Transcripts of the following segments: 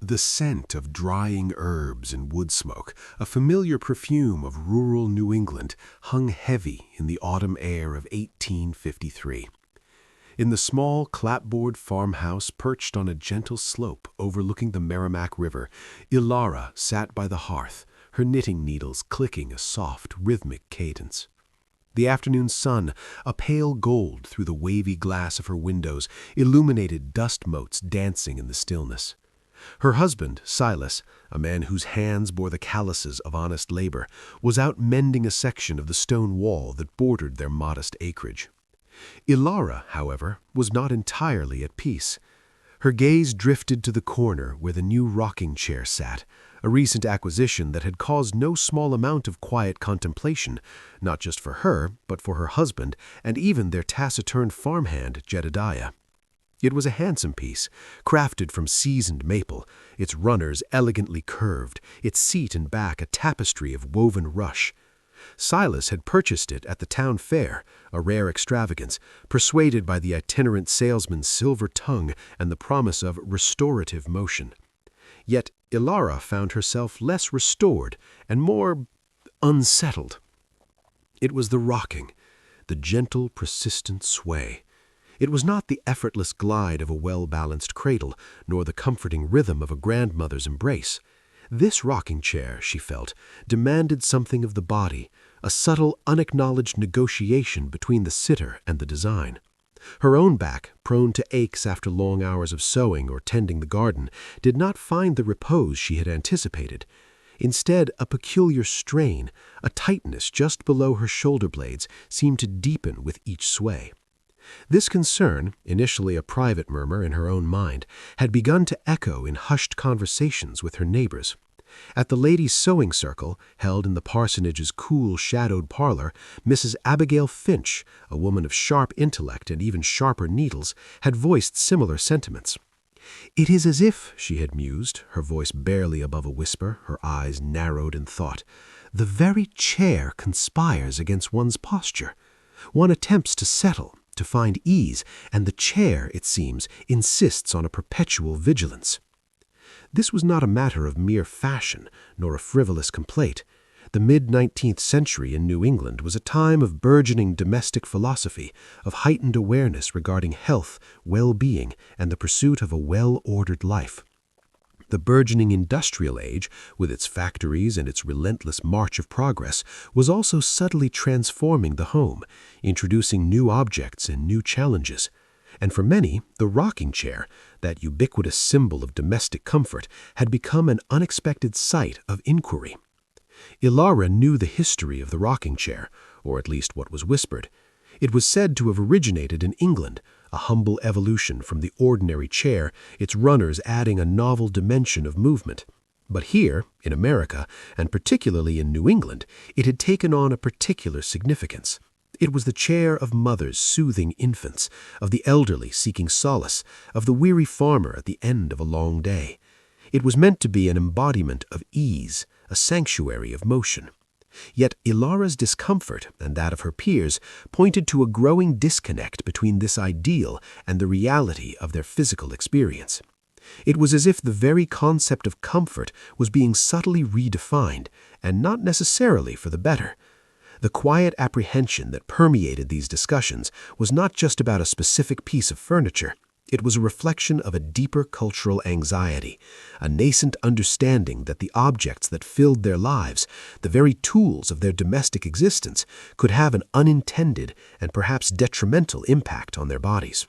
The scent of drying herbs and wood smoke, a familiar perfume of rural New England, hung heavy in the autumn air of 1853. In the small clapboard farmhouse perched on a gentle slope overlooking the Merrimack River, Ilara sat by the hearth, her knitting needles clicking a soft, rhythmic cadence. The afternoon sun, a pale gold through the wavy glass of her windows, illuminated dust motes dancing in the stillness. Her husband, Silas, a man whose hands bore the calluses of honest labor, was out mending a section of the stone wall that bordered their modest acreage. Ilara, however, was not entirely at peace. Her gaze drifted to the corner where the new rocking chair sat, a recent acquisition that had caused no small amount of quiet contemplation, not just for her, but for her husband and even their taciturn farmhand, Jedediah. It was a handsome piece, crafted from seasoned maple, its runners elegantly curved, its seat and back a tapestry of woven rush. Silas had purchased it at the town fair, a rare extravagance, persuaded by the itinerant salesman's silver tongue and the promise of restorative motion. Yet Ilara found herself less restored and more unsettled. It was the rocking, the gentle, persistent sway. It was not the effortless glide of a well-balanced cradle, nor the comforting rhythm of a grandmother's embrace. This rocking chair, she felt, demanded something of the body, a subtle, unacknowledged negotiation between the sitter and the design. Her own back, prone to aches after long hours of sewing or tending the garden, did not find the repose she had anticipated. Instead, a peculiar strain, a tightness just below her shoulder blades, seemed to deepen with each sway. This concern, initially a private murmur in her own mind, had begun to echo in hushed conversations with her neighbors. At the ladies' sewing circle, held in the parsonage's cool, shadowed parlor, Mrs. Abigail Finch, a woman of sharp intellect and even sharper needles, had voiced similar sentiments. "It is as if," she had mused, her voice barely above a whisper, her eyes narrowed in thought, "the very chair conspires against one's posture. One attempts to settle, to find ease, and the chair, it seems, insists on a perpetual vigilance." This was not a matter of mere fashion, nor a frivolous complaint. The mid-19th century in New England was a time of burgeoning domestic philosophy, of heightened awareness regarding health, well-being, and the pursuit of a well-ordered life. The burgeoning industrial age, with its factories and its relentless march of progress, was also subtly transforming the home, introducing new objects and new challenges. And for many, the rocking chair, that ubiquitous symbol of domestic comfort, had become an unexpected site of inquiry. Ilara knew the history of the rocking chair, or at least what was whispered. It was said to have originated in England, a humble evolution from the ordinary chair, its runners adding a novel dimension of movement. But here, in America, and particularly in New England, it had taken on a particular significance. It was the chair of mothers soothing infants, of the elderly seeking solace, of the weary farmer at the end of a long day. It was meant to be an embodiment of ease, a sanctuary of motion. Yet Ilara's discomfort, and that of her peers, pointed to a growing disconnect between this ideal and the reality of their physical experience. It was as if the very concept of comfort was being subtly redefined, and not necessarily for the better. The quiet apprehension that permeated these discussions was not just about a specific piece of furniture. It was a reflection of a deeper cultural anxiety, a nascent understanding that the objects that filled their lives, the very tools of their domestic existence, could have an unintended and perhaps detrimental impact on their bodies.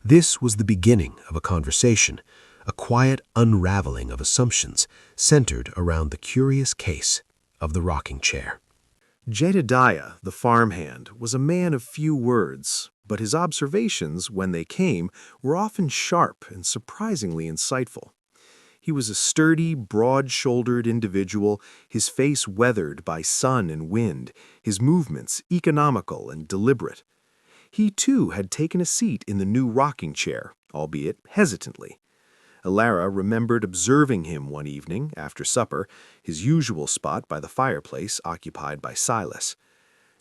This was the beginning of a conversation, a quiet unraveling of assumptions centered around the curious case of the rocking chair. Jedediah, the farmhand, was a man of few words, but his observations, when they came, were often sharp and surprisingly insightful. He was a sturdy, broad-shouldered individual, his face weathered by sun and wind, his movements economical and deliberate. He, too, had taken a seat in the new rocking chair, albeit hesitantly. Ilara remembered observing him one evening, after supper, his usual spot by the fireplace occupied by Silas.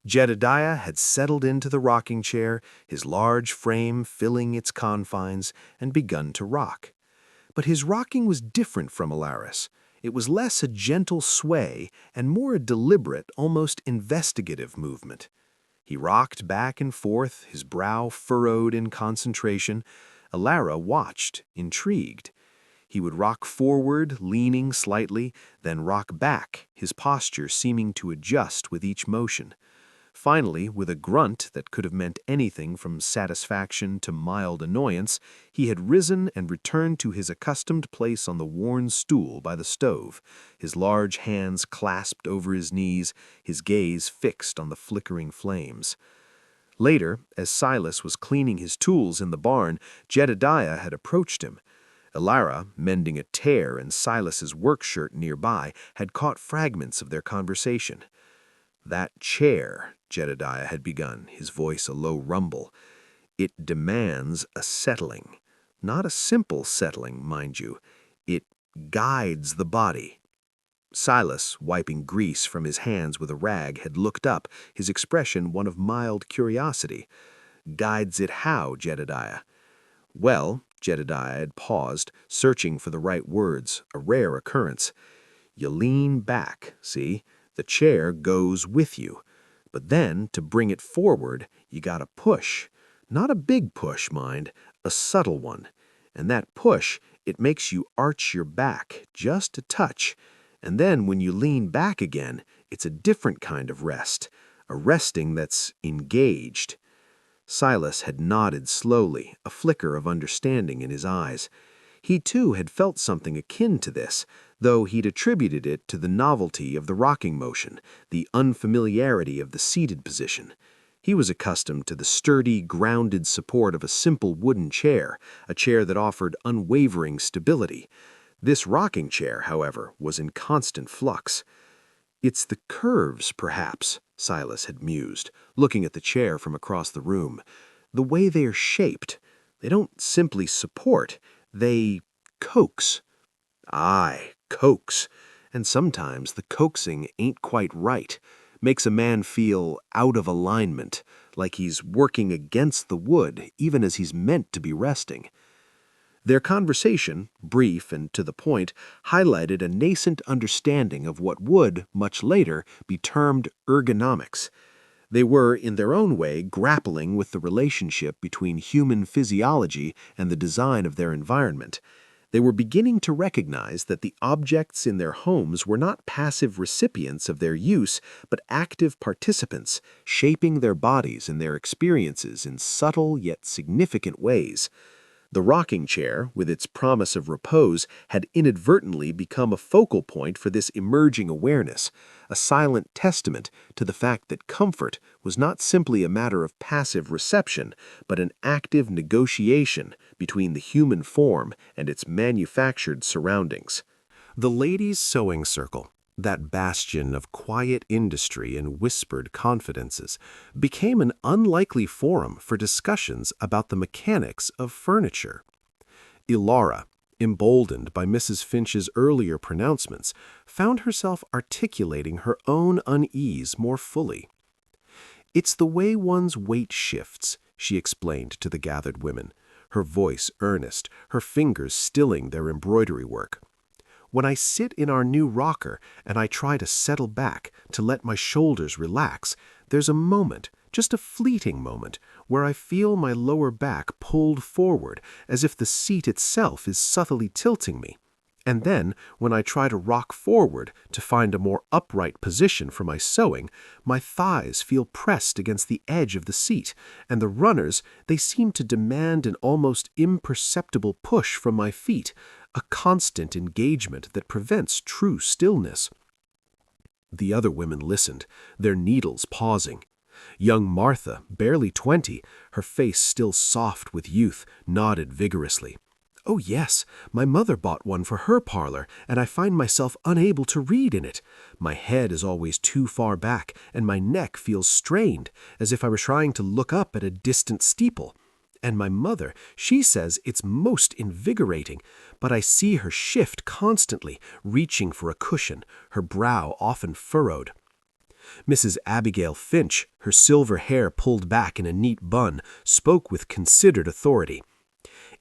Jedediah had settled into the rocking chair, his large frame filling its confines, and begun to rock. But his rocking was different from Alaris. It was less a gentle sway and more a deliberate, almost investigative movement. He rocked back and forth, his brow furrowed in concentration. Alara watched, intrigued. He would rock forward, leaning slightly, then rock back, his posture seeming to adjust with each motion. Finally, with a grunt that could have meant anything from satisfaction to mild annoyance, he had risen and returned to his accustomed place on the worn stool by the stove, his large hands clasped over his knees, his gaze fixed on the flickering flames. Later, as Silas was cleaning his tools in the barn, Jedediah had approached him. Alara, mending a tear in Silas's work shirt nearby, had caught fragments of their conversation. "That chair," Jedediah had begun, his voice a low rumble, "it demands a settling. Not a simple settling, mind you. It guides the body." Silas, wiping grease from his hands with a rag, had looked up, his expression one of mild curiosity. "Guides it how, Jedediah?" "Well," Jedediah had paused, searching for the right words, a rare occurrence. "You lean back, see? The chair goes with you. But then, to bring it forward, you gotta push. Not a big push, mind, a subtle one. And that push, it makes you arch your back, just a touch. And then when you lean back again, it's a different kind of rest, a resting that's engaged." Silas had nodded slowly, a flicker of understanding in his eyes. He too had felt something akin to this, though he'd attributed it to the novelty of the rocking motion, the unfamiliarity of the seated position. He was accustomed to the sturdy, grounded support of a simple wooden chair, a chair that offered unwavering stability. This rocking chair, however, was in constant flux. "It's the curves, perhaps," Silas had mused, looking at the chair from across the room. "The way they are shaped. They don't simply support, they coax." "Aye, coax. And sometimes the coaxing ain't quite right. Makes a man feel out of alignment, like he's working against the wood even as he's meant to be resting." Their conversation, brief and to the point, highlighted a nascent understanding of what would, much later, be termed ergonomics. They were, in their own way, grappling with the relationship between human physiology and the design of their environment. They were beginning to recognize that the objects in their homes were not passive recipients of their use, but active participants, shaping their bodies and their experiences in subtle yet significant ways. The rocking chair, with its promise of repose, had inadvertently become a focal point for this emerging awareness, a silent testament to the fact that comfort was not simply a matter of passive reception, but an active negotiation between the human form and its manufactured surroundings. The ladies' sewing circle, that bastion of quiet industry and whispered confidences, became an unlikely forum for discussions about the mechanics of furniture. Ilara, emboldened by Mrs. Finch's earlier pronouncements, found herself articulating her own unease more fully. "It's the way one's weight shifts," she explained to the gathered women, her voice earnest, her fingers stilling their embroidery work. "When I sit in our new rocker and I try to settle back, to let my shoulders relax, there's a moment, just a fleeting moment, where I feel my lower back pulled forward as if the seat itself is subtly tilting me. And then, when I try to rock forward to find a more upright position for my sewing, my thighs feel pressed against the edge of the seat, and the runners, they seem to demand an almost imperceptible push from my feet, a constant engagement that prevents true stillness." The other women listened, their needles pausing. Young Martha, barely 20, her face still soft with youth, nodded vigorously. "Oh yes, my mother bought one for her parlor, and I find myself unable to read in it. My head is always too far back, and my neck feels strained, as if I were trying to look up at a distant steeple. And my mother, she says it's most invigorating, but I see her shift constantly, reaching for a cushion, her brow often furrowed." Mrs. Abigail Finch, her silver hair pulled back in a neat bun, spoke with considered authority.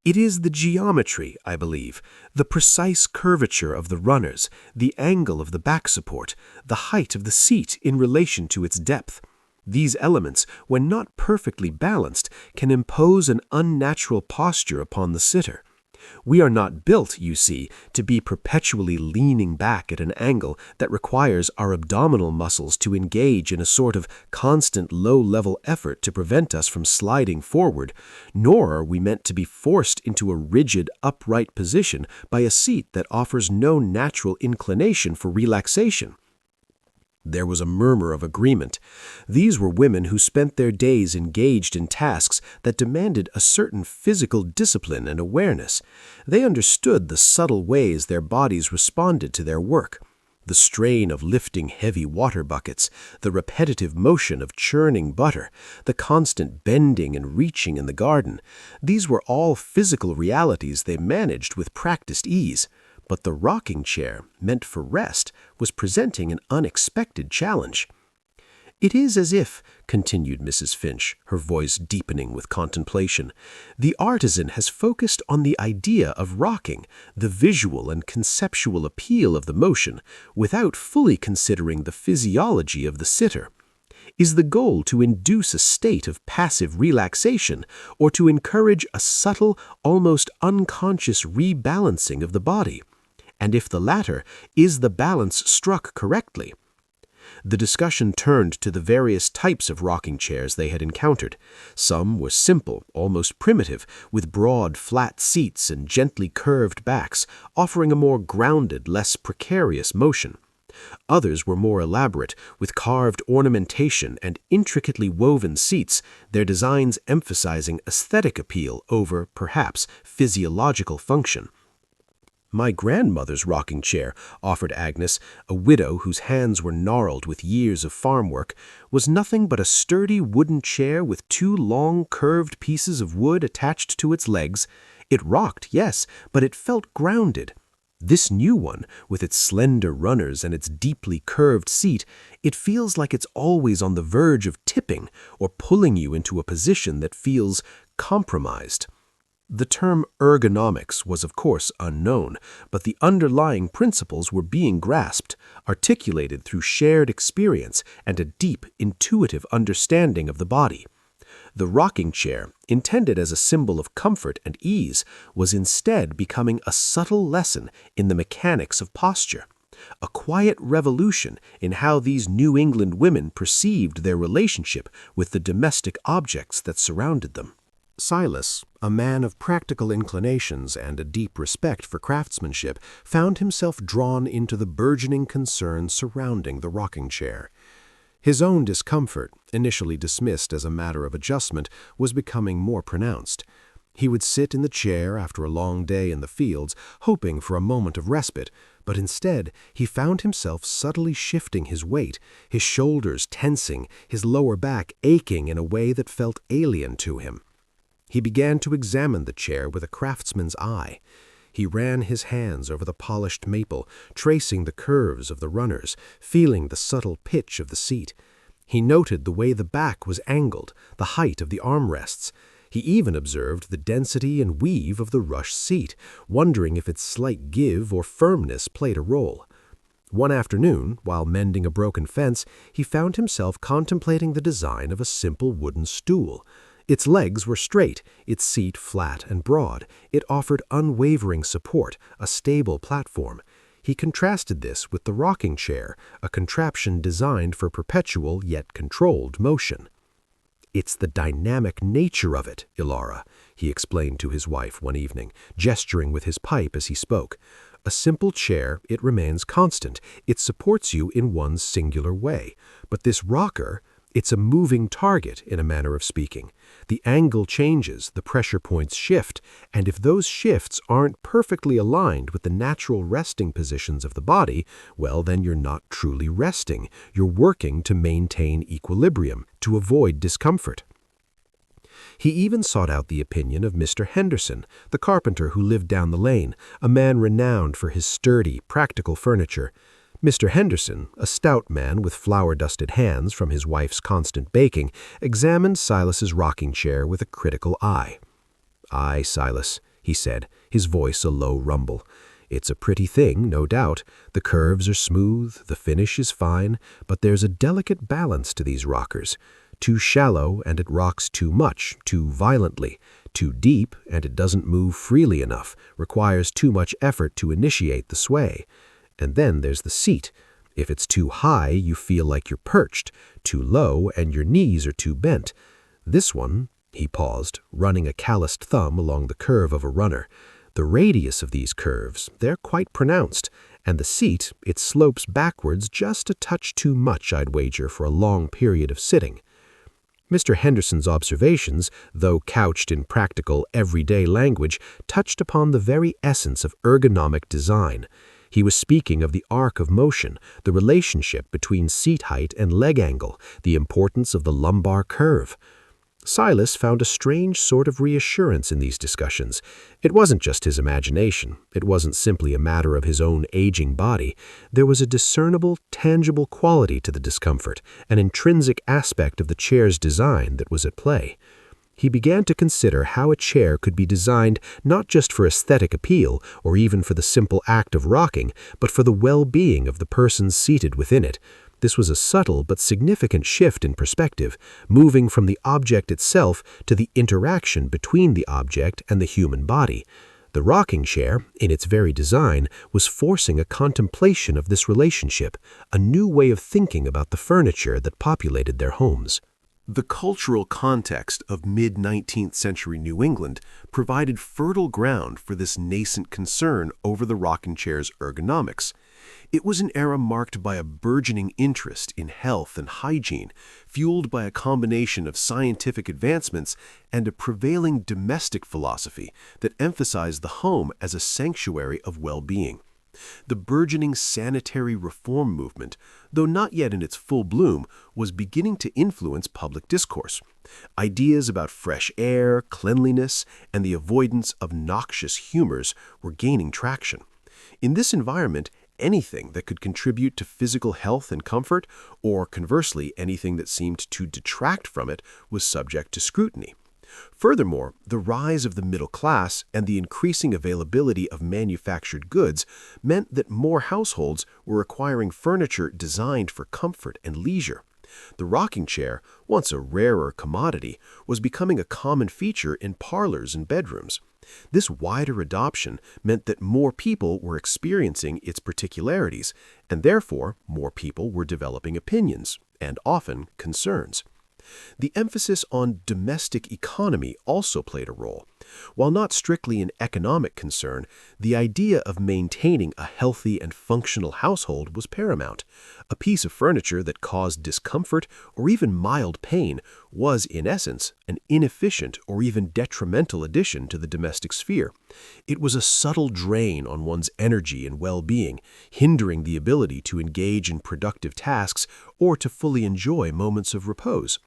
It is the geometry, I believe, the precise curvature of the runners, the angle of the back support, the height of the seat in relation to its depth. These elements, when not perfectly balanced, can impose an unnatural posture upon the sitter. We are not built, you see, to be perpetually leaning back at an angle that requires our abdominal muscles to engage in a sort of constant low-level effort to prevent us from sliding forward, nor are we meant to be forced into a rigid, upright position by a seat that offers no natural inclination for relaxation. There was a murmur of agreement. These were women who spent their days engaged in tasks that demanded a certain physical discipline and awareness. They understood the subtle ways their bodies responded to their work. The strain of lifting heavy water buckets, the repetitive motion of churning butter, the constant bending and reaching in the garden. These were all physical realities they managed with practiced ease. But the rocking chair, meant for rest, was presenting an unexpected challenge. "It is as if," continued Mrs. Finch, her voice deepening with contemplation, "the artisan has focused on the idea of rocking, the visual and conceptual appeal of the motion, without fully considering the physiology of the sitter. Is the goal to induce a state of passive relaxation, or to encourage a subtle, almost unconscious rebalancing of the body? And if the latter, is the balance struck correctly?" The discussion turned to the various types of rocking chairs they had encountered. Some were simple, almost primitive, with broad, flat seats and gently curved backs, offering a more grounded, less precarious motion. Others were more elaborate, with carved ornamentation and intricately woven seats, their designs emphasizing aesthetic appeal over, perhaps, physiological function. "My grandmother's rocking chair," offered Agnes, a widow whose hands were gnarled with years of farm work, "was nothing but a sturdy wooden chair with two long curved pieces of wood attached to its legs. It rocked, yes, but it felt grounded. This new one, with its slender runners and its deeply curved seat, it feels like it's always on the verge of tipping or pulling you into a position that feels compromised." The term ergonomics was of course unknown, but the underlying principles were being grasped, articulated through shared experience and a deep, intuitive understanding of the body. The rocking chair, intended as a symbol of comfort and ease, was instead becoming a subtle lesson in the mechanics of posture, a quiet revolution in how these New England women perceived their relationship with the domestic objects that surrounded them. Silas, a man of practical inclinations and a deep respect for craftsmanship, found himself drawn into the burgeoning concern surrounding the rocking chair. His own discomfort, initially dismissed as a matter of adjustment, was becoming more pronounced. He would sit in the chair after a long day in the fields, hoping for a moment of respite, but instead he found himself subtly shifting his weight, his shoulders tensing, his lower back aching in a way that felt alien to him. He began to examine the chair with a craftsman's eye. He ran his hands over the polished maple, tracing the curves of the runners, feeling the subtle pitch of the seat. He noted the way the back was angled, the height of the armrests. He even observed the density and weave of the rush seat, wondering if its slight give or firmness played a role. One afternoon, while mending a broken fence, he found himself contemplating the design of a simple wooden stool. Its legs were straight, its seat flat and broad. It offered unwavering support, a stable platform. He contrasted this with the rocking chair, a contraption designed for perpetual yet controlled motion. "It's the dynamic nature of it, Ilara," he explained to his wife one evening, gesturing with his pipe as he spoke. "A simple chair, it remains constant. It supports you in one singular way. But this rocker, it's a moving target, in a manner of speaking. The angle changes, the pressure points shift, and if those shifts aren't perfectly aligned with the natural resting positions of the body, well, then you're not truly resting. You're working to maintain equilibrium, to avoid discomfort." He even sought out the opinion of Mr. Henderson, the carpenter who lived down the lane, a man renowned for his sturdy, practical furniture. Mr. Henderson, a stout man with flour-dusted hands from his wife's constant baking, examined Silas's rocking chair with a critical eye. "Aye, Silas," he said, his voice a low rumble. "It's a pretty thing, no doubt. The curves are smooth, the finish is fine, but there's a delicate balance to these rockers. Too shallow and it rocks too much, too violently. Too deep and it doesn't move freely enough, requires too much effort to initiate the sway. And then there's the seat. If it's too high, you feel like you're perched. Too low and your knees are too bent. This one," he paused, running a calloused thumb along the curve of a runner. "The radius of these curves, they're quite pronounced. And the seat, it slopes backwards just a touch too much, I'd wager, for a long period of sitting." Mr. Henderson's observations, though couched in practical, everyday language, touched upon the very essence of ergonomic design. He was speaking of the arc of motion, the relationship between seat height and leg angle, the importance of the lumbar curve. Silas found a strange sort of reassurance in these discussions. It wasn't just his imagination. It wasn't simply a matter of his own aging body. There was a discernible, tangible quality to the discomfort, an intrinsic aspect of the chair's design that was at play. He began to consider how a chair could be designed not just for aesthetic appeal or even for the simple act of rocking, but for the well-being of the persons seated within it. This was a subtle but significant shift in perspective, moving from the object itself to the interaction between the object and the human body. The rocking chair, in its very design, was forcing a contemplation of this relationship, a new way of thinking about the furniture that populated their homes. The cultural context of mid-19th century New England provided fertile ground for this nascent concern over the rocking chair's ergonomics. It was an era marked by a burgeoning interest in health and hygiene, fueled by a combination of scientific advancements and a prevailing domestic philosophy that emphasized the home as a sanctuary of well-being. The burgeoning sanitary reform movement, though not yet in its full bloom, was beginning to influence public discourse. Ideas about fresh air, cleanliness, and the avoidance of noxious humors were gaining traction. In this environment, anything that could contribute to physical health and comfort, or conversely anything that seemed to detract from it, was subject to scrutiny. Furthermore, the rise of the middle class and the increasing availability of manufactured goods meant that more households were acquiring furniture designed for comfort and leisure. The rocking chair, once a rarer commodity, was becoming a common feature in parlors and bedrooms. This wider adoption meant that more people were experiencing its particularities, and therefore more people were developing opinions, and often concerns. The emphasis on domestic economy also played a role. While not strictly an economic concern, the idea of maintaining a healthy and functional household was paramount. A piece of furniture that caused discomfort or even mild pain was, in essence, an inefficient or even detrimental addition to the domestic sphere. It was a subtle drain on one's energy and well-being, hindering the ability to engage in productive tasks or to fully enjoy moments of repose.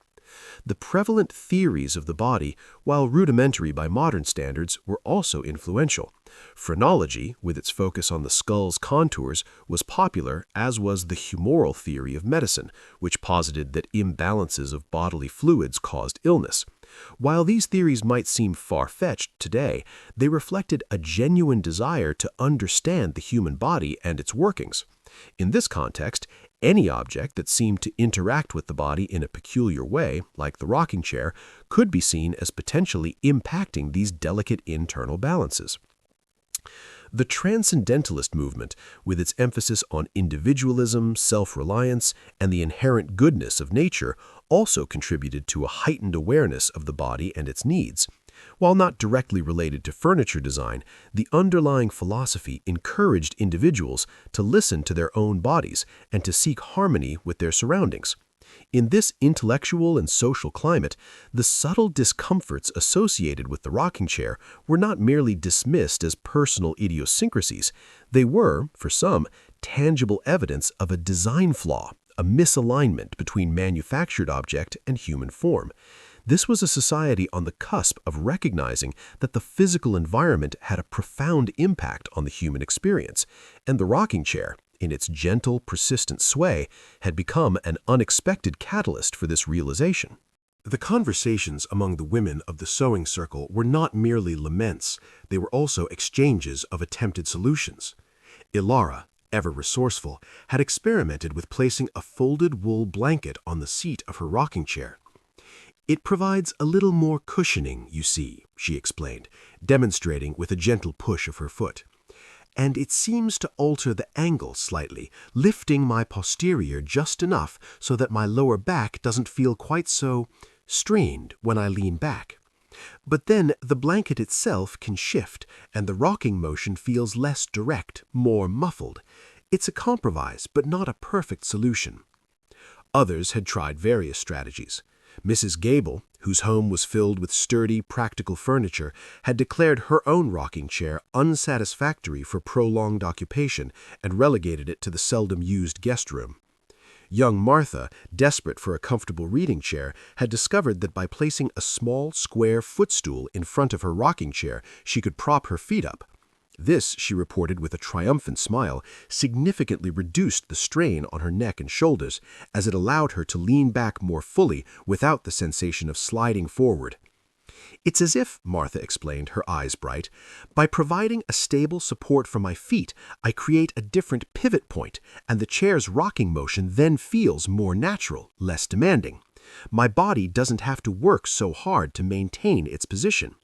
The prevalent theories of the body, while rudimentary by modern standards, were also influential. Phrenology, with its focus on the skull's contours, was popular, as was the humoral theory of medicine, which posited that imbalances of bodily fluids caused illness. While these theories might seem far-fetched today, they reflected a genuine desire to understand the human body and its workings. In this context, any object that seemed to interact with the body in a peculiar way, like the rocking chair, could be seen as potentially impacting these delicate internal balances. The Transcendentalist movement, with its emphasis on individualism, self-reliance, and the inherent goodness of nature, also contributed to a heightened awareness of the body and its needs. While not directly related to furniture design, the underlying philosophy encouraged individuals to listen to their own bodies and to seek harmony with their surroundings. In this intellectual and social climate, the subtle discomforts associated with the rocking chair were not merely dismissed as personal idiosyncrasies. They were, for some, tangible evidence of a design flaw, a misalignment between manufactured object and human form. This was a society on the cusp of recognizing that the physical environment had a profound impact on the human experience, and the rocking chair, in its gentle, persistent sway, had become an unexpected catalyst for this realization. The conversations among the women of the sewing circle were not merely laments, they were also exchanges of attempted solutions. Ilara, ever resourceful, had experimented with placing a folded wool blanket on the seat of her rocking chair. "It provides a little more cushioning, you see," she explained, demonstrating with a gentle push of her foot. "And it seems to alter the angle slightly, lifting my posterior just enough so that my lower back doesn't feel quite so strained when I lean back. But then the blanket itself can shift, and the rocking motion feels less direct, more muffled. It's a compromise, but not a perfect solution." Others had tried various strategies. Mrs. Gable, whose home was filled with sturdy, practical furniture, had declared her own rocking chair unsatisfactory for prolonged occupation and relegated it to the seldom-used guest room. Young Martha, desperate for a comfortable reading chair, had discovered that by placing a small, square footstool in front of her rocking chair, she could prop her feet up. This, she reported with a triumphant smile, significantly reduced the strain on her neck and shoulders, as it allowed her to lean back more fully without the sensation of sliding forward. "It's as if," Martha explained, her eyes bright, "by providing a stable support for my feet, I create a different pivot point, and the chair's rocking motion then feels more natural, less demanding. My body doesn't have to work so hard to maintain its position."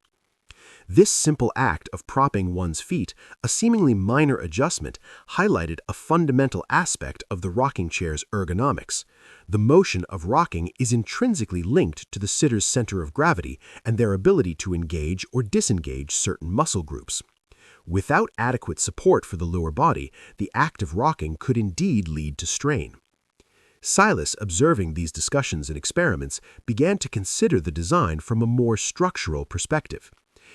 This simple act of propping one's feet, a seemingly minor adjustment, highlighted a fundamental aspect of the rocking chair's ergonomics. The motion of rocking is intrinsically linked to the sitter's center of gravity and their ability to engage or disengage certain muscle groups. Without adequate support for the lower body, the act of rocking could indeed lead to strain. Silas, observing these discussions and experiments, began to consider the design from a more structural perspective.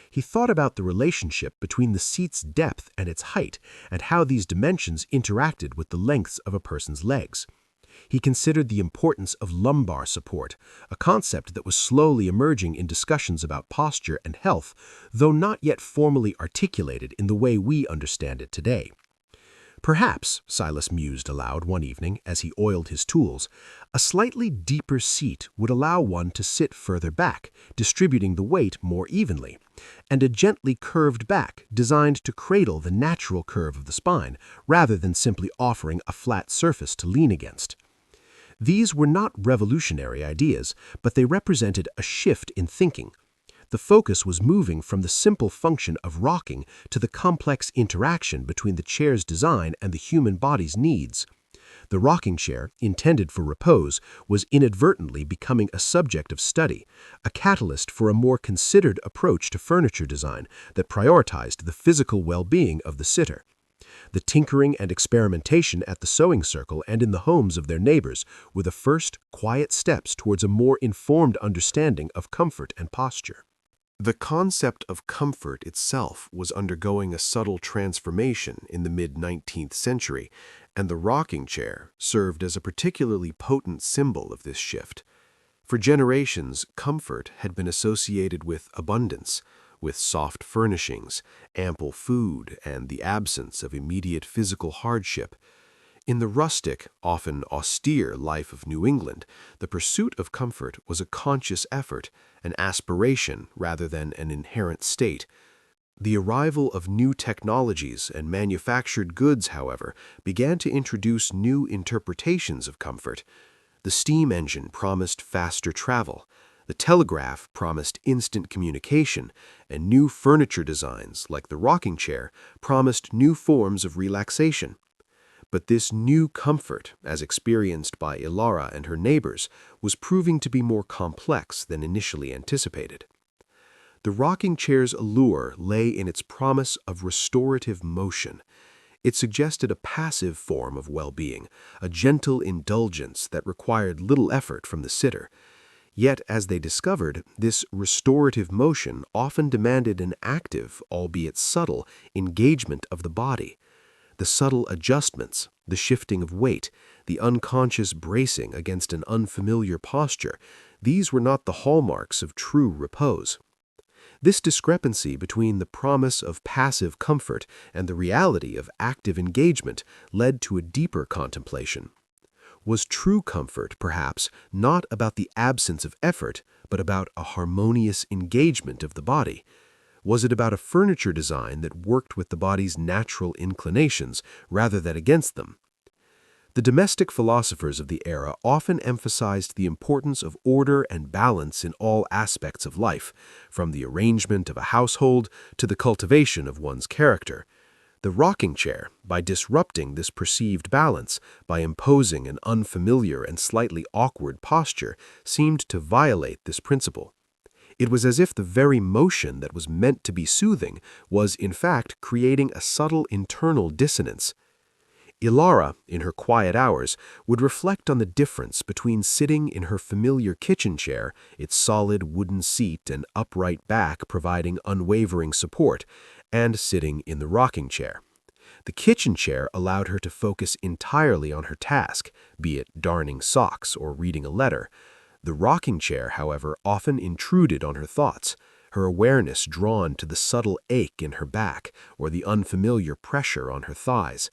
He thought about the relationship between the seat's depth and its height, and how these dimensions interacted with the lengths of a person's legs. He considered the importance of lumbar support, a concept that was slowly emerging in discussions about posture and health, though not yet formally articulated in the way we understand it today. "Perhaps," Silas mused aloud one evening as he oiled his tools, "a slightly deeper seat would allow one to sit further back, distributing the weight more evenly, and a gently curved back designed to cradle the natural curve of the spine, rather than simply offering a flat surface to lean against." These were not revolutionary ideas, but they represented a shift in thinking. The focus was moving from the simple function of rocking to the complex interaction between the chair's design and the human body's needs. The rocking chair, intended for repose, was inadvertently becoming a subject of study, a catalyst for a more considered approach to furniture design that prioritized the physical well-being of the sitter. The tinkering and experimentation at the sewing circle and in the homes of their neighbors were the first quiet steps towards a more informed understanding of comfort and posture. The concept of comfort itself was undergoing a subtle transformation in the mid-19th century, and the rocking chair served as a particularly potent symbol of this shift. For generations, comfort had been associated with abundance, with soft furnishings, ample food, and the absence of immediate physical hardship. In the rustic, often austere life of New England, the pursuit of comfort was a conscious effort, an aspiration rather than an inherent state. The arrival of new technologies and manufactured goods, however, began to introduce new interpretations of comfort. The steam engine promised faster travel, the telegraph promised instant communication, and new furniture designs, like the rocking chair, promised new forms of relaxation. But this new comfort, as experienced by Ilara and her neighbors, was proving to be more complex than initially anticipated. The rocking chair's allure lay in its promise of restorative motion. It suggested a passive form of well-being, a gentle indulgence that required little effort from the sitter. Yet, as they discovered, this restorative motion often demanded an active, albeit subtle, engagement of the body. The subtle adjustments, the shifting of weight, the unconscious bracing against an unfamiliar posture, these were not the hallmarks of true repose. This discrepancy between the promise of passive comfort and the reality of active engagement led to a deeper contemplation. Was true comfort, perhaps, not about the absence of effort, but about a harmonious engagement of the body? Was it about a furniture design that worked with the body's natural inclinations rather than against them? The domestic philosophers of the era often emphasized the importance of order and balance in all aspects of life, from the arrangement of a household to the cultivation of one's character. The rocking chair, by disrupting this perceived balance, by imposing an unfamiliar and slightly awkward posture, seemed to violate this principle. It was as if the very motion that was meant to be soothing was, in fact, creating a subtle internal dissonance. Ilara, in her quiet hours, would reflect on the difference between sitting in her familiar kitchen chair, its solid wooden seat and upright back providing unwavering support, and sitting in the rocking chair. The kitchen chair allowed her to focus entirely on her task, be it darning socks or reading a letter. The rocking chair, however, often intruded on her thoughts, her awareness drawn to the subtle ache in her back or the unfamiliar pressure on her thighs.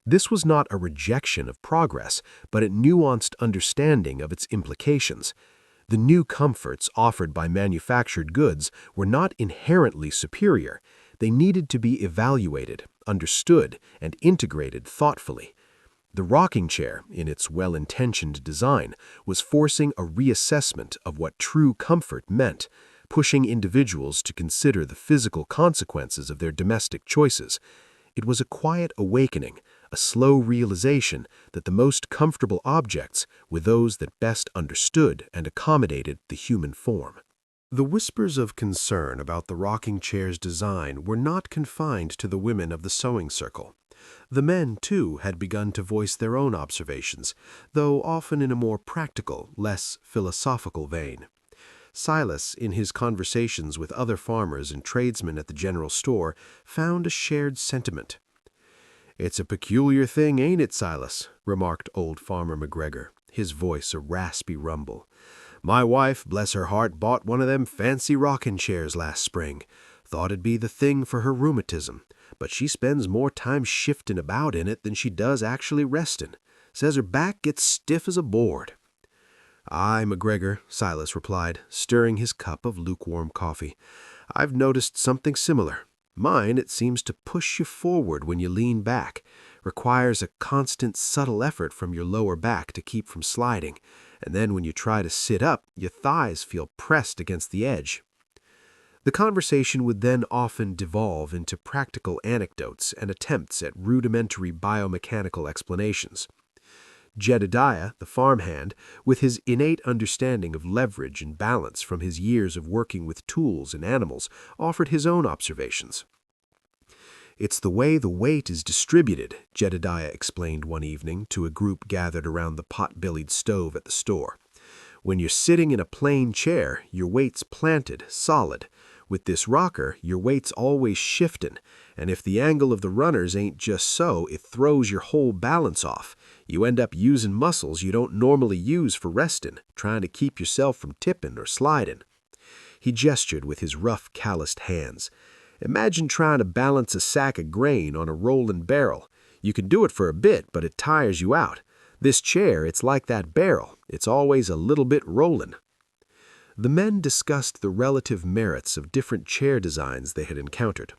This was not a rejection of progress, but a nuanced understanding of its implications. The new comforts offered by manufactured goods were not inherently superior. They needed to be evaluated, understood, and integrated thoughtfully. The rocking chair, in its well-intentioned design, was forcing a reassessment of what true comfort meant, pushing individuals to consider the physical consequences of their domestic choices. It was a quiet awakening, a slow realization that the most comfortable objects were those that best understood and accommodated the human form. The whispers of concern about the rocking chair's design were not confined to the women of the sewing circle. The men, too, had begun to voice their own observations, though often in a more practical, less philosophical vein. Silas, in his conversations with other farmers and tradesmen at the general store, found a shared sentiment. "It's a peculiar thing, ain't it, Silas?" remarked old Farmer McGregor, his voice a raspy rumble. "My wife, bless her heart, bought one of them fancy rocking chairs last spring. Thought it'd be the thing for her rheumatism, but she spends more time shifting about in it than she does actually resting. Says her back gets stiff as a board." "Aye, McGregor," Silas replied, stirring his cup of lukewarm coffee. "I've noticed something similar. Mine, it seems to push you forward when you lean back, requires a constant subtle effort from your lower back to keep from sliding, and then when you try to sit up, your thighs feel pressed against the edge." The conversation would then often devolve into practical anecdotes and attempts at rudimentary biomechanical explanations. Jedediah, the farmhand, with his innate understanding of leverage and balance from his years of working with tools and animals, offered his own observations. "It's the way the weight is distributed," Jedediah explained one evening to a group gathered around the pot-bellied stove at the store. "When you're sitting in a plain chair, your weight's planted, solid. With this rocker, your weight's always shifting, and if the angle of the runners ain't just so, it throws your whole balance off. You end up using muscles you don't normally use for resting, trying to keep yourself from tipping or sliding." He gestured with his rough, calloused hands. "Imagine trying to balance a sack of grain on a rolling barrel. You can do it for a bit, but it tires you out. This chair, it's like that barrel. It's always a little bit rolling." The men discussed the relative merits of different chair designs they had encountered.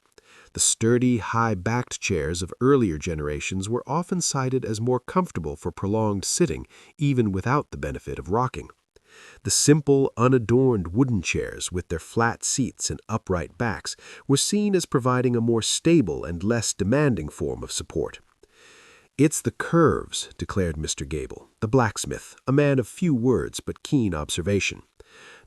The sturdy, high-backed chairs of earlier generations were often cited as more comfortable for prolonged sitting, even without the benefit of rocking. The simple, unadorned wooden chairs, with their flat seats and upright backs, were seen as providing a more stable and less demanding form of support. "It's the curves," declared Mr. Gable, the blacksmith, a man of few words but keen observation.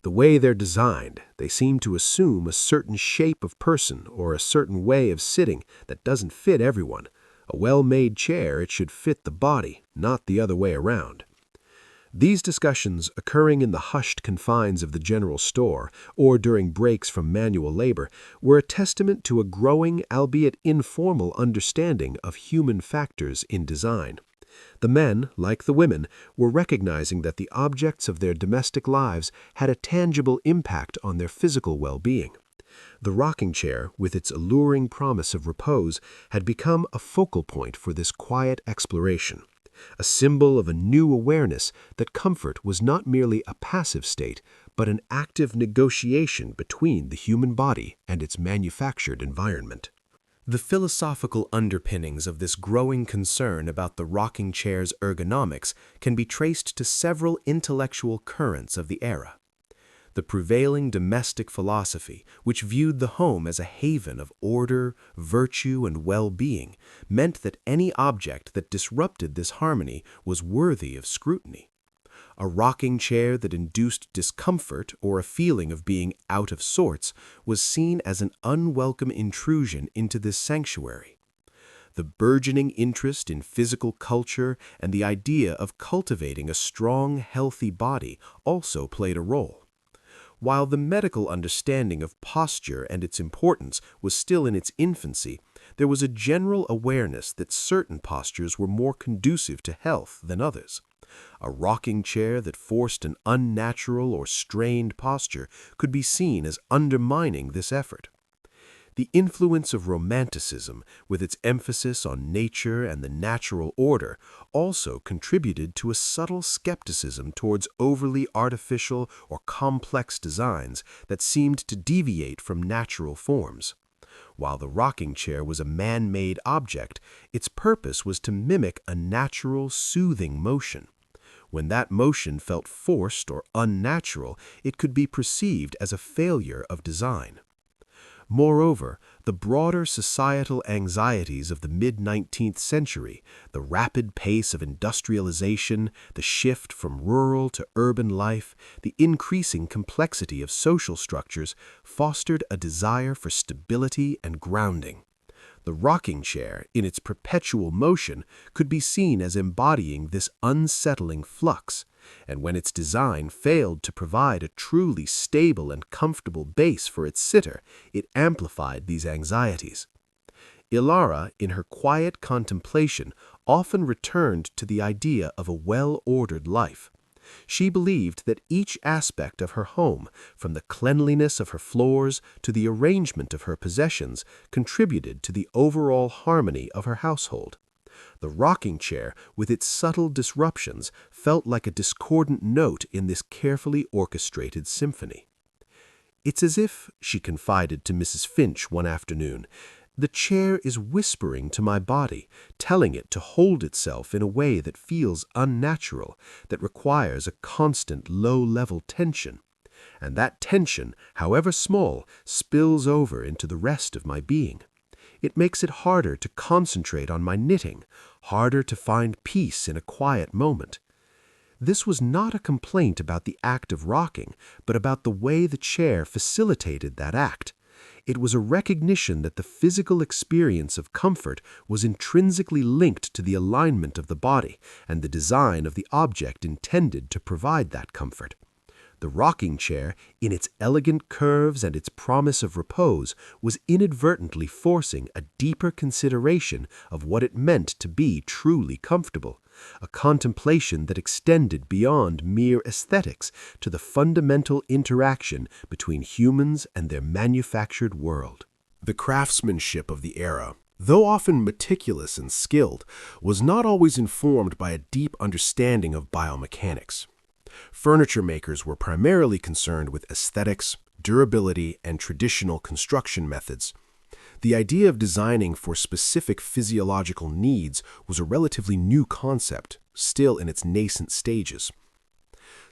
"The way they're designed, they seem to assume a certain shape of person or a certain way of sitting that doesn't fit everyone. A well-made chair, it should fit the body, not the other way around." These discussions, occurring in the hushed confines of the general store or during breaks from manual labor, were a testament to a growing, albeit informal, understanding of human factors in design. The men, like the women, were recognizing that the objects of their domestic lives had a tangible impact on their physical well-being. The rocking chair, with its alluring promise of repose, had become a focal point for this quiet exploration. a symbol of a new awareness that comfort was not merely a passive state, but an active negotiation between the human body and its manufactured environment. The philosophical underpinnings of this growing concern about the rocking chair's ergonomics can be traced to several intellectual currents of the era. The prevailing domestic philosophy, which viewed the home as a haven of order, virtue, and well-being, meant that any object that disrupted this harmony was worthy of scrutiny. A rocking chair that induced discomfort or a feeling of being out of sorts was seen as an unwelcome intrusion into this sanctuary. The burgeoning interest in physical culture and the idea of cultivating a strong, healthy body also played a role. While the medical understanding of posture and its importance was still in its infancy, there was a general awareness that certain postures were more conducive to health than others. A rocking chair that forced an unnatural or strained posture could be seen as undermining this effort. The influence of Romanticism, with its emphasis on nature and the natural order, also contributed to a subtle skepticism towards overly artificial or complex designs that seemed to deviate from natural forms. While the rocking chair was a man-made object, its purpose was to mimic a natural, soothing motion. When that motion felt forced or unnatural, it could be perceived as a failure of design. Moreover, the broader societal anxieties of the mid-19th century, the rapid pace of industrialization, the shift from rural to urban life, the increasing complexity of social structures, fostered a desire for stability and grounding. The rocking chair, in its perpetual motion, could be seen as embodying this unsettling flux, and when its design failed to provide a truly stable and comfortable base for its sitter, it amplified these anxieties. Ilara, in her quiet contemplation, often returned to the idea of a well-ordered life. She believed that each aspect of her home, from the cleanliness of her floors to the arrangement of her possessions, contributed to the overall harmony of her household. The rocking chair, with its subtle disruptions, felt like a discordant note in this carefully orchestrated symphony. "It's as if," she confided to Mrs. Finch one afternoon, "the chair is whispering to my body, telling it to hold itself in a way that feels unnatural, that requires a constant low-level tension. And that tension, however small, spills over into the rest of my being. It makes it harder to concentrate on my knitting, harder to find peace in a quiet moment." This was not a complaint about the act of rocking, but about the way the chair facilitated that act. It was a recognition that the physical experience of comfort was intrinsically linked to the alignment of the body and the design of the object intended to provide that comfort. The rocking chair, in its elegant curves and its promise of repose, was inadvertently forcing a deeper consideration of what it meant to be truly comfortable, a contemplation that extended beyond mere aesthetics to the fundamental interaction between humans and their manufactured world. The craftsmanship of the era, though often meticulous and skilled, was not always informed by a deep understanding of biomechanics. Furniture makers were primarily concerned with aesthetics, durability, and traditional construction methods. The idea of designing for specific physiological needs was a relatively new concept, still in its nascent stages.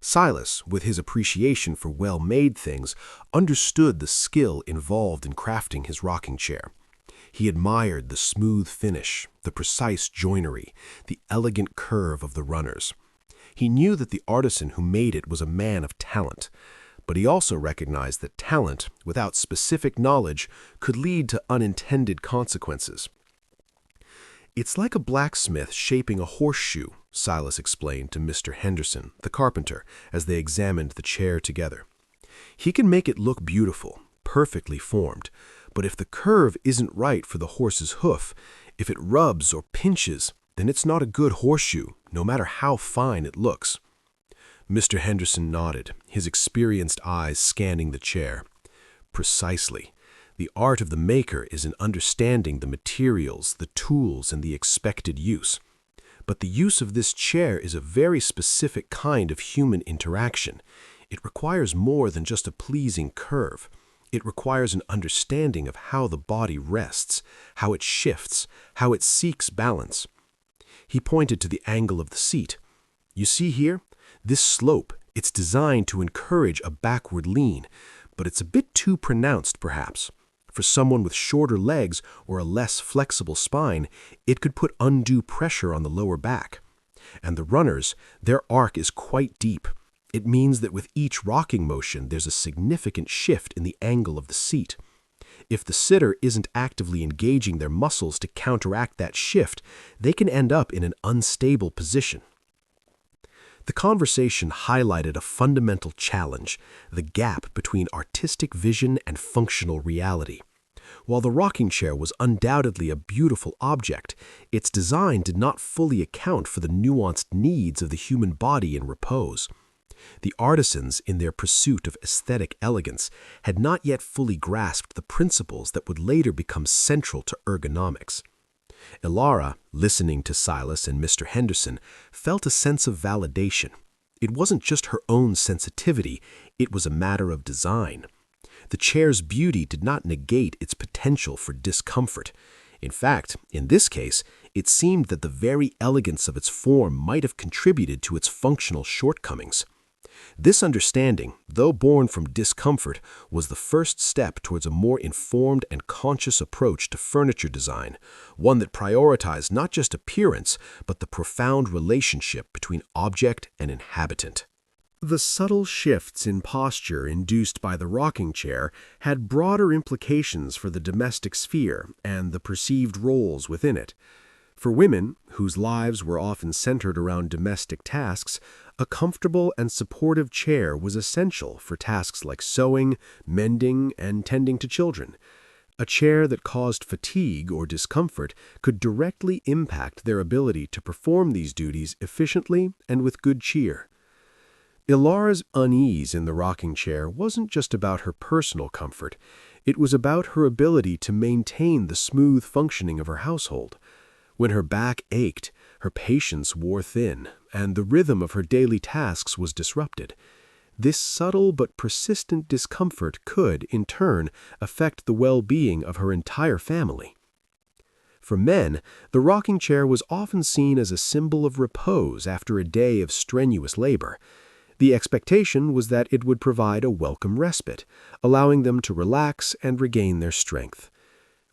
Silas, with his appreciation for well-made things, understood the skill involved in crafting his rocking chair. He admired the smooth finish, the precise joinery, the elegant curve of the runners. He knew that the artisan who made it was a man of talent, but he also recognized that talent, without specific knowledge, could lead to unintended consequences. "It's like a blacksmith shaping a horseshoe," Silas explained to Mr. Henderson, the carpenter, as they examined the chair together. "He can make it look beautiful, perfectly formed, but if the curve isn't right for the horse's hoof, if it rubs or pinches, then it's not a good horseshoe, no matter how fine it looks." Mr. Henderson nodded, his experienced eyes scanning the chair. "Precisely. The art of the maker is in understanding the materials, the tools, and the expected use. But the use of this chair is a very specific kind of human interaction. It requires more than just a pleasing curve. It requires an understanding of how the body rests, how it shifts, how it seeks balance. He pointed to the angle of the seat. You see here? This slope, it's designed to encourage a backward lean, but it's a bit too pronounced perhaps. For someone with shorter legs or a less flexible spine, it could put undue pressure on the lower back. And the runners, their arc is quite deep. It means that with each rocking motion, there's a significant shift in the angle of the seat. If the sitter isn't actively engaging their muscles to counteract that shift, they can end up in an unstable position. The conversation highlighted a fundamental challenge, the gap between artistic vision and functional reality. While the rocking chair was undoubtedly a beautiful object, its design did not fully account for the nuanced needs of the human body in repose. The artisans, in their pursuit of aesthetic elegance, had not yet fully grasped the principles that would later become central to ergonomics. Ilara, listening to Silas and Mr. Henderson, felt a sense of validation. It wasn't just her own sensitivity, it was a matter of design. The chair's beauty did not negate its potential for discomfort. In fact, in this case, it seemed that the very elegance of its form might have contributed to its functional shortcomings. This understanding, though born from discomfort, was the first step towards a more informed and conscious approach to furniture design, one that prioritized not just appearance, but the profound relationship between object and inhabitant. The subtle shifts in posture induced by the rocking chair had broader implications for the domestic sphere and the perceived roles within it. For women, whose lives were often centered around domestic tasks, a comfortable and supportive chair was essential for tasks like sewing, mending, and tending to children. A chair that caused fatigue or discomfort could directly impact their ability to perform these duties efficiently and with good cheer. Ilara's unease in the rocking chair wasn't just about her personal comfort. It was about her ability to maintain the smooth functioning of her household. When her back ached, her patience wore thin, and the rhythm of her daily tasks was disrupted. This subtle but persistent discomfort could, in turn, affect the well-being of her entire family. For men, the rocking chair was often seen as a symbol of repose after a day of strenuous labor. The expectation was that it would provide a welcome respite, allowing them to relax and regain their strength.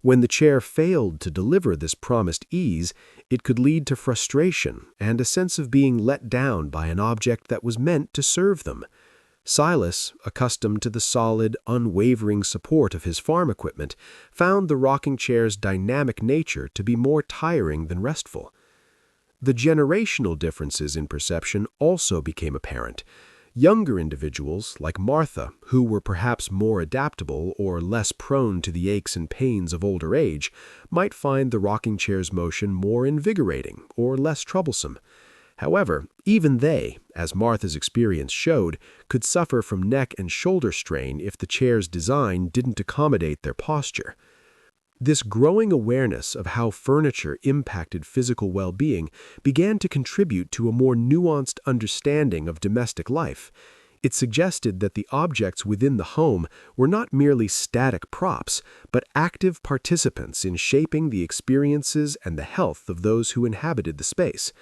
When the chair failed to deliver this promised ease, it could lead to frustration and a sense of being let down by an object that was meant to serve them. Silas, accustomed to the solid, unwavering support of his farm equipment, found the rocking chair's dynamic nature to be more tiring than restful. The generational differences in perception also became apparent. Younger individuals, like Martha, who were perhaps more adaptable or less prone to the aches and pains of older age, might find the rocking chair's motion more invigorating or less troublesome. However, even they, as Martha's experience showed, could suffer from neck and shoulder strain if the chair's design didn't accommodate their posture. This growing awareness of how furniture impacted physical well-being began to contribute to a more nuanced understanding of domestic life. It suggested that the objects within the home were not merely static props, but active participants in shaping the experiences and the health of those who inhabited the space.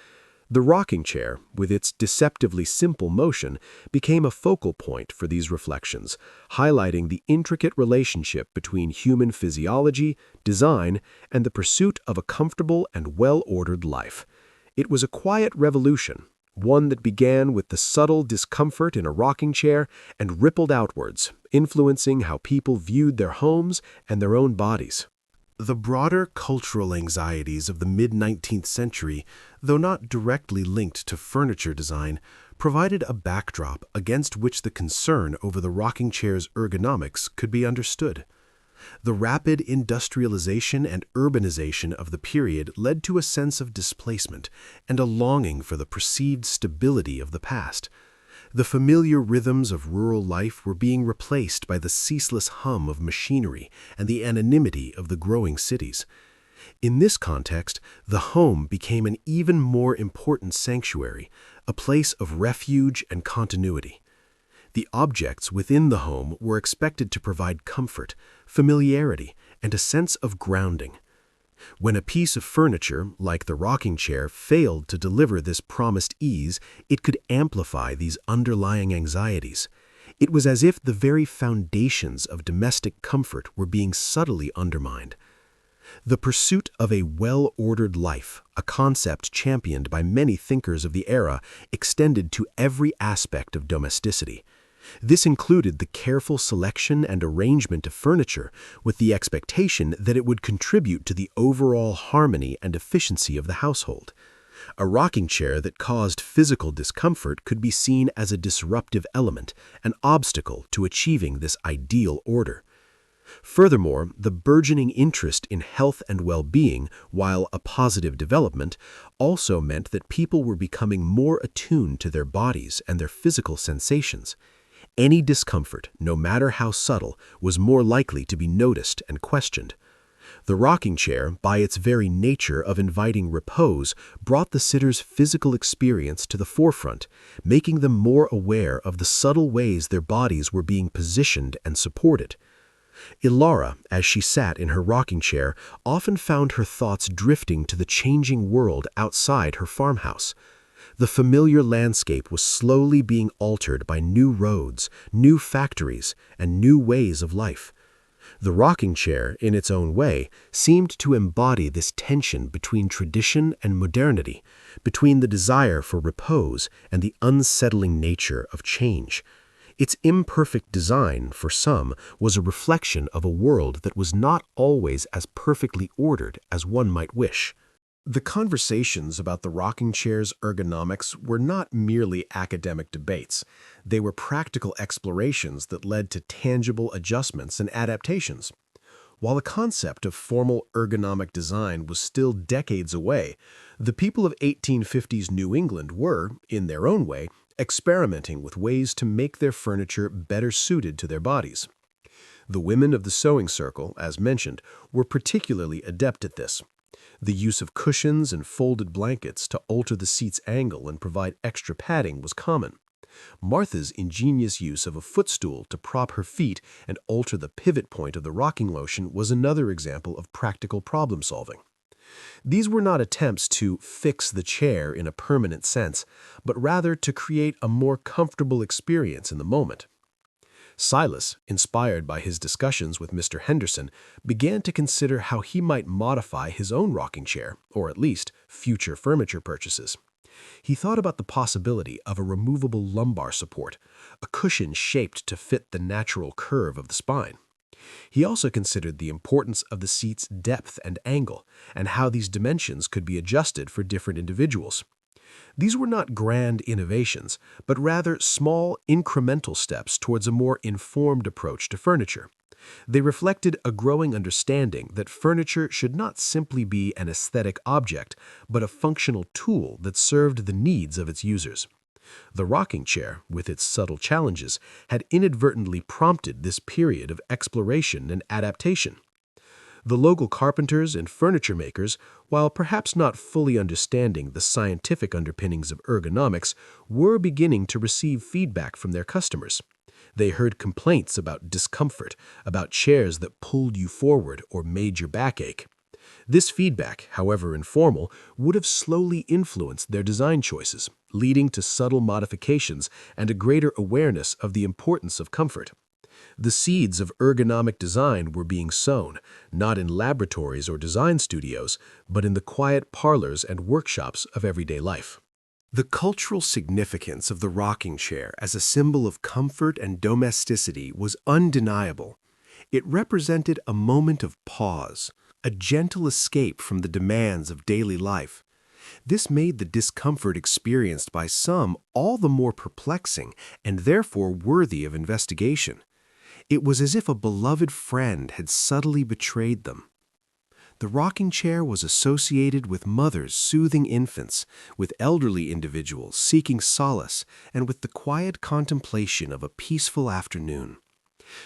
The rocking chair, with its deceptively simple motion, became a focal point for these reflections, highlighting the intricate relationship between human physiology, design, and the pursuit of a comfortable and well-ordered life. It was a quiet revolution, one that began with the subtle discomfort in a rocking chair and rippled outwards, influencing how people viewed their homes and their own bodies. The broader cultural anxieties of the mid-19th century, though not directly linked to furniture design, provided a backdrop against which the concern over the rocking chair's ergonomics could be understood. The rapid industrialization and urbanization of the period led to a sense of displacement and a longing for the perceived stability of the past. The familiar rhythms of rural life were being replaced by the ceaseless hum of machinery and the anonymity of the growing cities. In this context, the home became an even more important sanctuary, a place of refuge and continuity. The objects within the home were expected to provide comfort, familiarity, and a sense of grounding. When a piece of furniture, like the rocking chair, failed to deliver this promised ease, it could amplify these underlying anxieties. It was as if the very foundations of domestic comfort were being subtly undermined. The pursuit of a well-ordered life, a concept championed by many thinkers of the era, extended to every aspect of domesticity. This included the careful selection and arrangement of furniture, with the expectation that it would contribute to the overall harmony and efficiency of the household. A rocking chair that caused physical discomfort could be seen as a disruptive element, an obstacle to achieving this ideal order. Furthermore, the burgeoning interest in health and well-being, while a positive development, also meant that people were becoming more attuned to their bodies and their physical sensations. Any discomfort, no matter how subtle, was more likely to be noticed and questioned. The rocking chair, by its very nature of inviting repose, brought the sitter's physical experience to the forefront, making them more aware of the subtle ways their bodies were being positioned and supported. Ilara, as she sat in her rocking chair, often found her thoughts drifting to the changing world outside her farmhouse. The familiar landscape was slowly being altered by new roads, new factories, and new ways of life. The rocking chair, in its own way, seemed to embody this tension between tradition and modernity, between the desire for repose and the unsettling nature of change. Its imperfect design, for some, was a reflection of a world that was not always as perfectly ordered as one might wish. The conversations about the rocking chair's ergonomics were not merely academic debates. They were practical explorations that led to tangible adjustments and adaptations. While the concept of formal ergonomic design was still decades away, the people of 1850s New England were, in their own way, experimenting with ways to make their furniture better suited to their bodies. The women of the sewing circle, as mentioned, were particularly adept at this. The use of cushions and folded blankets to alter the seat's angle and provide extra padding was common. Martha's ingenious use of a footstool to prop her feet and alter the pivot point of the rocking motion was another example of practical problem-solving. These were not attempts to fix the chair in a permanent sense, but rather to create a more comfortable experience in the moment. Silas, inspired by his discussions with Mr. Henderson, began to consider how he might modify his own rocking chair, or at least future furniture purchases. He thought about the possibility of a removable lumbar support, a cushion shaped to fit the natural curve of the spine. He also considered the importance of the seat's depth and angle, and how these dimensions could be adjusted for different individuals. These were not grand innovations, but rather small, incremental steps towards a more informed approach to furniture. They reflected a growing understanding that furniture should not simply be an aesthetic object, but a functional tool that served the needs of its users. The rocking chair, with its subtle challenges, had inadvertently prompted this period of exploration and adaptation. The local carpenters and furniture makers, while perhaps not fully understanding the scientific underpinnings of ergonomics, were beginning to receive feedback from their customers. They heard complaints about discomfort, about chairs that pulled you forward or made your back ache. This feedback, however informal, would have slowly influenced their design choices, leading to subtle modifications and a greater awareness of the importance of comfort. The seeds of ergonomic design were being sown, not in laboratories or design studios, but in the quiet parlors and workshops of everyday life. The cultural significance of the rocking chair as a symbol of comfort and domesticity was undeniable. It represented a moment of pause, a gentle escape from the demands of daily life. This made the discomfort experienced by some all the more perplexing and therefore worthy of investigation. It was as if a beloved friend had subtly betrayed them. The rocking chair was associated with mothers soothing infants, with elderly individuals seeking solace, and with the quiet contemplation of a peaceful afternoon.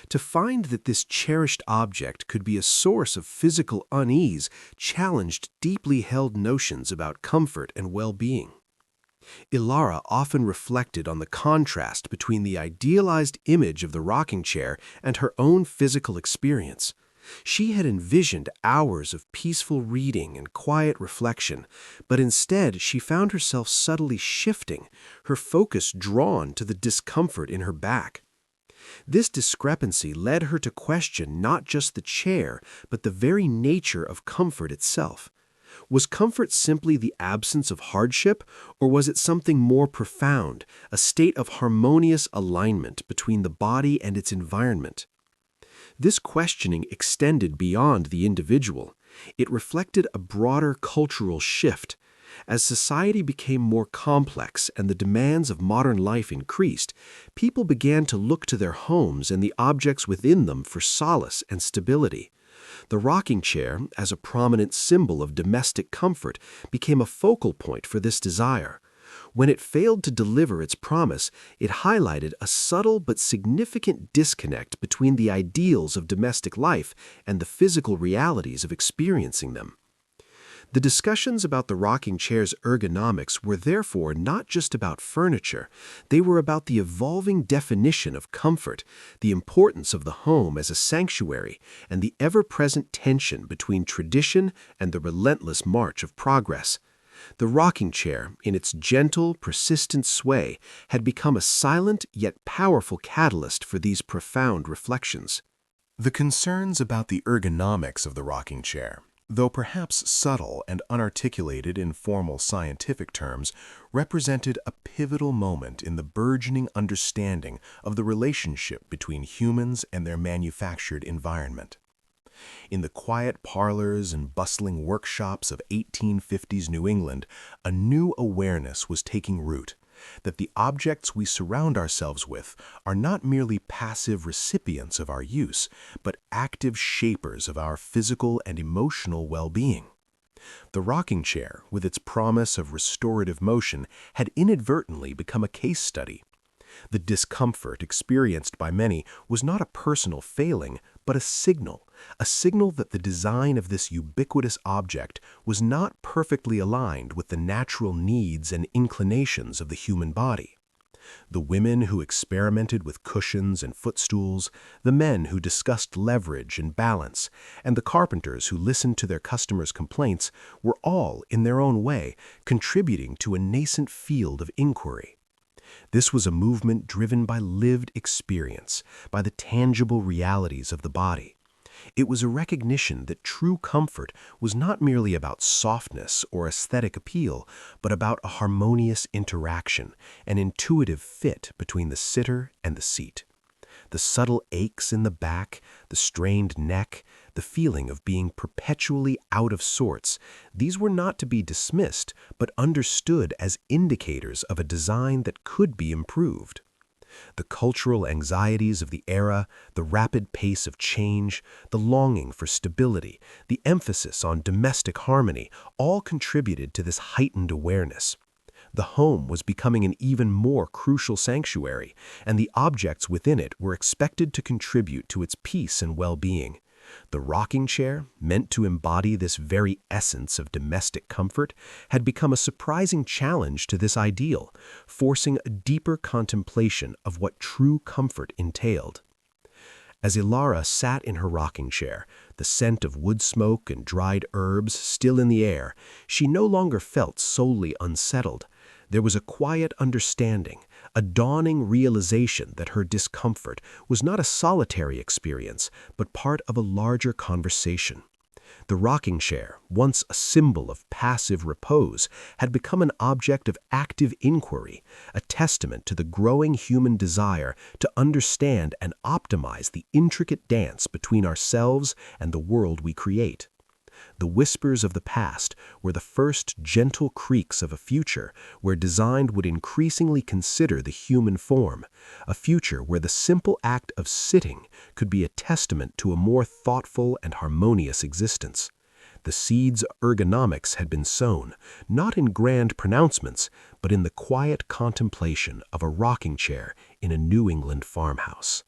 To find that this cherished object could be a source of physical unease challenged deeply held notions about comfort and well-being. Ilara often reflected on the contrast between the idealized image of the rocking chair and her own physical experience. She had envisioned hours of peaceful reading and quiet reflection, but instead she found herself subtly shifting, her focus drawn to the discomfort in her back. This discrepancy led her to question not just the chair, but the very nature of comfort itself. Was comfort simply the absence of hardship, or was it something more profound, a state of harmonious alignment between the body and its environment? This questioning extended beyond the individual. It reflected a broader cultural shift. As society became more complex and the demands of modern life increased, people began to look to their homes and the objects within them for solace and stability. The rocking chair, as a prominent symbol of domestic comfort, became a focal point for this desire. When it failed to deliver its promise, it highlighted a subtle but significant disconnect between the ideals of domestic life and the physical realities of experiencing them. The discussions about the rocking chair's ergonomics were therefore not just about furniture, they were about the evolving definition of comfort, the importance of the home as a sanctuary, and the ever-present tension between tradition and the relentless march of progress. The rocking chair, in its gentle, persistent sway, had become a silent yet powerful catalyst for these profound reflections. The concerns about the ergonomics of the rocking chair, though perhaps subtle and unarticulated in formal scientific terms, represented a pivotal moment in the burgeoning understanding of the relationship between humans and their manufactured environment. In the quiet parlors and bustling workshops of 1850s New England, a new awareness was taking root, that the objects we surround ourselves with are not merely passive recipients of our use, but active shapers of our physical and emotional well-being. The rocking chair, with its promise of restorative motion, had inadvertently become a case study. The discomfort experienced by many was not a personal failing, but a signal that the design of this ubiquitous object was not perfectly aligned with the natural needs and inclinations of the human body. The women who experimented with cushions and footstools, the men who discussed leverage and balance, and the carpenters who listened to their customers' complaints were all, in their own way, contributing to a nascent field of inquiry. This was a movement driven by lived experience, by the tangible realities of the body. It was a recognition that true comfort was not merely about softness or aesthetic appeal, but about a harmonious interaction, an intuitive fit between the sitter and the seat. The subtle aches in the back, the strained neck, the feeling of being perpetually out of sorts, these were not to be dismissed, but understood as indicators of a design that could be improved. The cultural anxieties of the era, the rapid pace of change, the longing for stability, the emphasis on domestic harmony, all contributed to this heightened awareness. The home was becoming an even more crucial sanctuary, and the objects within it were expected to contribute to its peace and well-being. The rocking chair, meant to embody this very essence of domestic comfort, had become a surprising challenge to this ideal, forcing a deeper contemplation of what true comfort entailed. As Ilara sat in her rocking chair, the scent of wood smoke and dried herbs still in the air, she no longer felt solely unsettled. There was a quiet understanding, a dawning realization that her discomfort was not a solitary experience, but part of a larger conversation. The rocking chair, once a symbol of passive repose, had become an object of active inquiry, a testament to the growing human desire to understand and optimize the intricate dance between ourselves and the world we create. The whispers of the past were the first gentle creaks of a future where design would increasingly consider the human form, a future where the simple act of sitting could be a testament to a more thoughtful and harmonious existence. The seeds of ergonomics had been sown, not in grand pronouncements, but in the quiet contemplation of a rocking chair in a New England farmhouse.